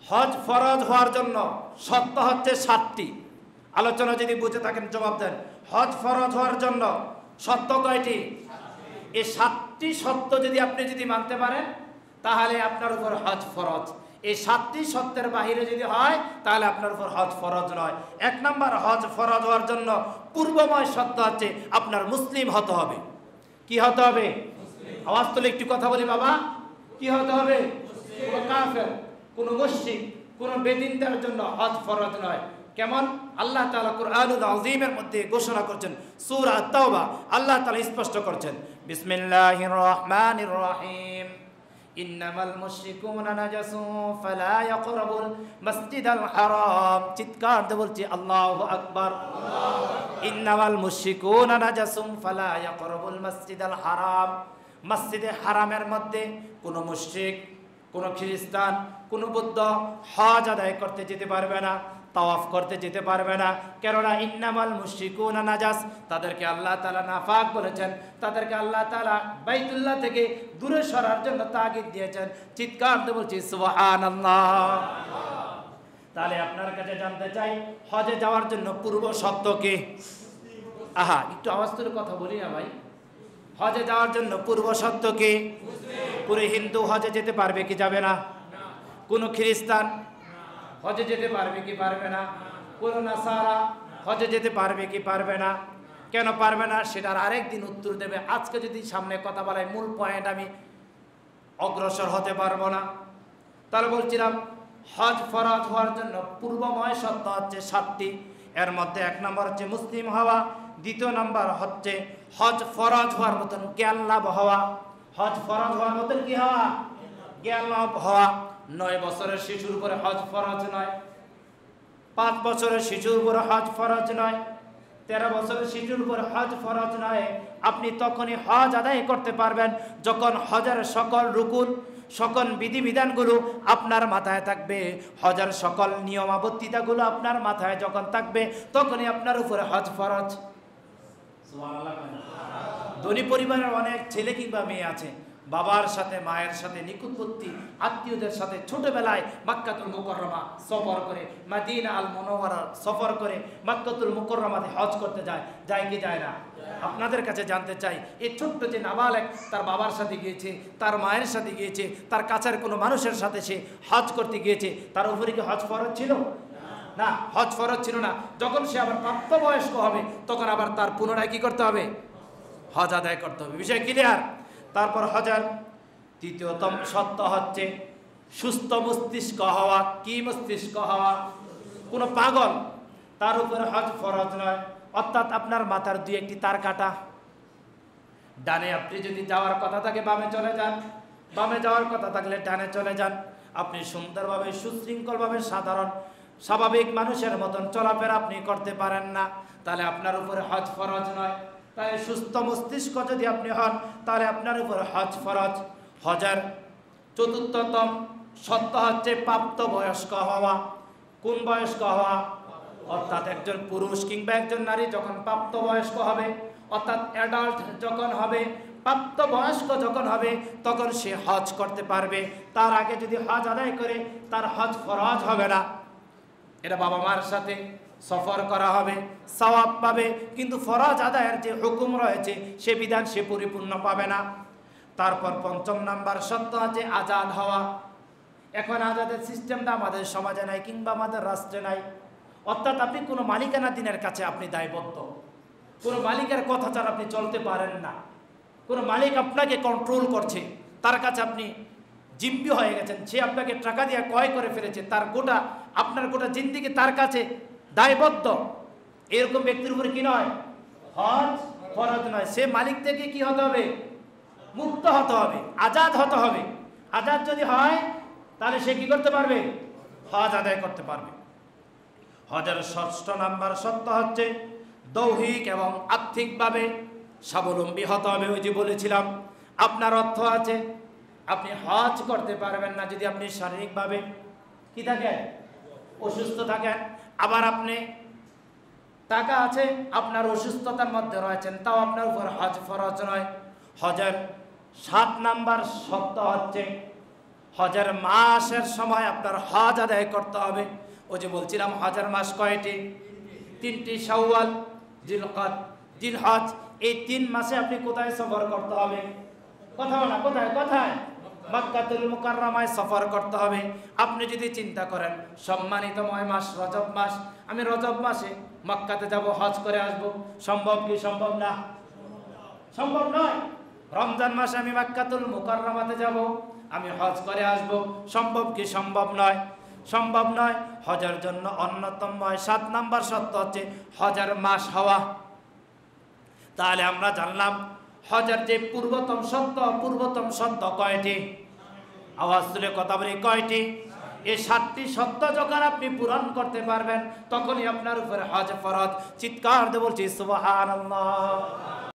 হজ ফরজ হওয়ার জন্য শর্ত হচ্ছে 7টি। আলোচনা যদি বুঝে থাকেন জবাব দেন। হজ ফরজ হওয়ার জন্য শর্ত কয়টি? এই 7টি শর্ত যদি আপনি মানতে পারেন তাহলে আপনার উপর হজ ফরজ। এই 7টি শর্তের বাহিরে যদি হয় তাহলে আপনার উপর হজ ফরজ নয়। 1 নম্বর, হজ ফরজ হওয়ার জন্য পূর্বময় শর্ত হচ্ছে আপনার মুসলিম হতে হবে। কি হতে হবে? আওয়াজ তুলে একটু কথা বলি বাবা। কি হতে হবে? কোন কাফের, কোন মুশরিক, কোন বেদিনদের জন্য হজ ফরজ নয়। কেমন? আল্লাহ তাআলা কুরআনুল আযীমের মধ্যে ঘোষণা করছেন, সূরা তাওবা আল্লাহ তাআলা স্পষ্ট করছেন, বিসমিল্লাহির রহমানির রহিম, ইন্নামাল মুশরিকুনা নাজাসুন ফালা ইয়াকরাবুল মাসজিদাল হারাম। চিৎকার দিয়ে বলছি আল্লাহু আকবার। ইন্নামাল মুশরিকুনা নাজাসুন ফালা ইয়াকরাবুল মাসজিদাল হারাম। মসজিদে হারামের মধ্যে কোনো মুশরিক, কোনো খ্রিস্টান, কোনো বৌদ্ধ হজ আদায় করতে যেতে পারবে না, তাওয়াফ করতে যেতে পারবে না। কেননা ইন্নামাল মুশরিকুনা নাজাস, তাদেরকে আল্লাহ তাআলা নাফাক বলেছেন, তাদেরকে আল্লাহ তাআলা বাইতুল্লাহ থেকে দূরে সরার জন্য তাগিদ দিয়েছেন। চিৎকার দিয়ে বলছি সুবহানাল্লাহ। তাহলে আপনার কাছে জানতে চাই, হজে যাওয়ার জন্য পূর্ব শর্ত কি? আহা, একটু আওয়াজ করে কথা বলি না ভাই। হজে যাওয়ার জন্য পূর্ব শর্ত কি? পুরো হিন্দু হজে যেতে পারবে কি যাবে না? কোনো খ্রিস্টান হজে যেতে পারবে কি পারবে না? কোনো নাসারা হজে যেতে পারবে কি পারবে না? কেন পারবে না সেটার আরেকদিন উত্তর দেবে। আজকে যদি সামনে কথা বলাই মূল পয়েন্ট আমি অগ্রসর হতে পারবো না। তাহলে বলছিলাম হজ ফরজ হওয়ার জন্য পূর্বময় শর্ত হচ্ছে 7টি। এর মধ্যে 1 নম্বর হচ্ছে মুসলিম হওয়া, 2 নম্বর হচ্ছে হজ ফরজ হওয়ার মতন জ্ঞান লাভ হওয়া। হজ ফরজ হওয়ার মতন কি হওয়া? জ্ঞান লাভ হওয়া। 9 বছরের শিশুর উপরে হজ ফরজ নয়, 5 বছরের শিশুর উপরে হজ ফরজ নয়, 13 বছরের শিশুর উপরে হজ ফরজ নয়। আপনি তখনই হজ আদায় করতে পারবেন যখন হজের সকল রুকুন, সকল বিধিবিধানগুলো আপনার মাথায় থাকবে, হজের সকল নিয়মাবর্তিতাগুলো আপনার মাথায় যখন থাকবে তখনই আপনার উপরে হজ ফরজ। ধনী পরিবারের অনেক ছেলে কিংবা মেয়ে আছে, বাবার সাথে মায়ের সাথে নিকটবর্তী আত্মীয়দের সাথে ছোটবেলায় মক্কাতুল মুকাররমা সফর করে, মদিনা আল মুনাওয়ারা সফর করে মক্কাতুল মুকাররমাতে হজ করতে যায় কি যায় না? আপনাদের কাছে জানতে চাই, এই ছোট্ট যে নাবালেগ তার বাবার সাথে গিয়েছে, তার মায়ের সাথে গিয়েছে, তার কাছের কোনো মানুষের সাথে সে হজ করতে গিয়েছে, তার উপরে কি হজ ফরজ ছিল? না, হজ ফরজ ছিল না। যখন সে আবার প্রাপ্তবয়স্ক হবে তখন আবার তার পুনরায় কি করতে হবে? হজ আদায় করতে হবে। বিষয় ক্লিয়ার? তারপর হজের 3য়তম শর্ত হচ্ছে সুস্থ মস্তিষ্ক হওয়া। কি মস্তিষ্ক হওয়া? কোনো পাগল তার উপরে হজ ফরজ নয়। অর্থাৎ আপনার মাথার 2-1টি তার কাটা। ডানে আপনি যদি যাওয়ার কথা থাকে বামে চলে যান, বামে যাওয়ার কথা থাকলে ডানে চলে যান। আপনি সুন্দরভাবে সুশৃঙ্খলভাবে সাধারণ স্বাভাবিক মানুষের মতন চলাফেরা আপনি করতে পারেন না, তাহলে আপনার উপরে হজ ফরজ নয়। তাই সুস্থ মস্তিষ্ক যদি আপনি হন তাহলে আপনার উপরে হজ ফরজ। হজের 4র্থতম শর্ত হচ্ছে প্রাপ্তবয়স্ক হওয়া। কোন বয়স্ক হওয়া? অর্থাৎ একজন পুরুষ কিংবা একজন নারী যখন প্রাপ্তবয়স্ক হবে, অর্থাৎ অ্যাডাল্ট যখন হবে, প্রাপ্তবয়স্ক যখন হবে তখন সে হজ করতে পারবে। তার আগে যদি হজ আদায় করে তার হজ ফরজ হবে না। এটা বাবা মার সাথে সফর করা হবে, সওয়াব পাবে, কিন্তু ফরজ আদায়ের যে হুকুম রয়েছে সে বিধান সে পরিপূর্ণ পাবে না। তারপর 5ম নাম্বার শর্ত আছে আজাদ হওয়া। এখন আজাদের সিস্টেমটা আমাদের সমাজে নাই কিংবা আমাদের রাষ্ট্রে নাই। অর্থাৎ আপনি কোনো মালিকানাধীনের কাছে আপনি দায়বদ্ধ, কোনো মালিকের কথা ছাড়া আপনি চলতে পারেন না। কোনো মালিক আপনাকে কন্ট্রোল করছে, তার কাছে আপনি জিম্মি হয়ে গেছেন, সে আপনাকে টাকা দিয়ে ক্রয় করে ফেলেছে, তার আপনার গোটা জিন্দেগি তার কাছে দায়বদ্ধ। এরকম ব্যক্তির উপরে কি নয়? হজ ফরজ নয়। সে মালিক থেকে কি হতে হবে? মুক্ত হতে হবে, আজাদ হতে হবে। আজাদ যদি হয় তাহলে সে কি করতে পারবে? হজ আদায় করতে পারবে। হজের 6ষ্ঠ নাম্বার শর্ত হচ্ছে দৈহিক এবং আর্থিকভাবে স্বাবলম্বী হতে হবে। ওই যে বলেছিলাম আপনার অর্থ আছে, আপনি হজ করতে পারবেন না যদি আপনি শারীরিকভাবে কি থাকেন? অসুস্থ থাকেন। আবার আপনি টাকা আছে, আপনার অসুস্থতার মধ্যে রয়েছেন, তাও আপনার উপর হজ ফরজ নয়। হজের 7 নাম্বার শর্ত হচ্ছে হজের মাসের সময় আপনার হজ আদায় করতে হবে। ওই যে বলছিলাম হজের মাস কয়টি? 3টি, শাওয়াল, জিলকদ, জিলহজ। এই 3 মাসে আপনি কোথায় সফর করতে হবে? কথা বলা, কোথায় কোথায়? মক্কাতুল মুকাররমায় সফর করতে হবে। আপনি যদি চিন্তা করেন সম্মানিতময় মাস রজব মাস, আমি রজব মাসে মক্কাতে যাব, হজ করে আসব, সম্ভব কি সম্ভব না? সম্ভব নয়। রমজান মাসে আমি মক্কাতুল মুকাররমাতে যাব, আমি হজ করে আসব, সম্ভব কি সম্ভব নয়? সম্ভব নয়। হজের জন্য অন্যতম 7 নাম্বার শর্ত হচ্ছে হজের মাস হওয়া। তাহলে আমরা জানলাম হজের যে পূর্বতম শর্ত কয়টি? আওয়াজ তুলে কথা বলি, কয়টি? এই 7টি শর্ত যখন আপনি পূরণ করতে পারবেন তখনই আপনার উপরে হজ ফরজ। চিৎকার দিয়ে বলছি সুবহানাল্লাহ।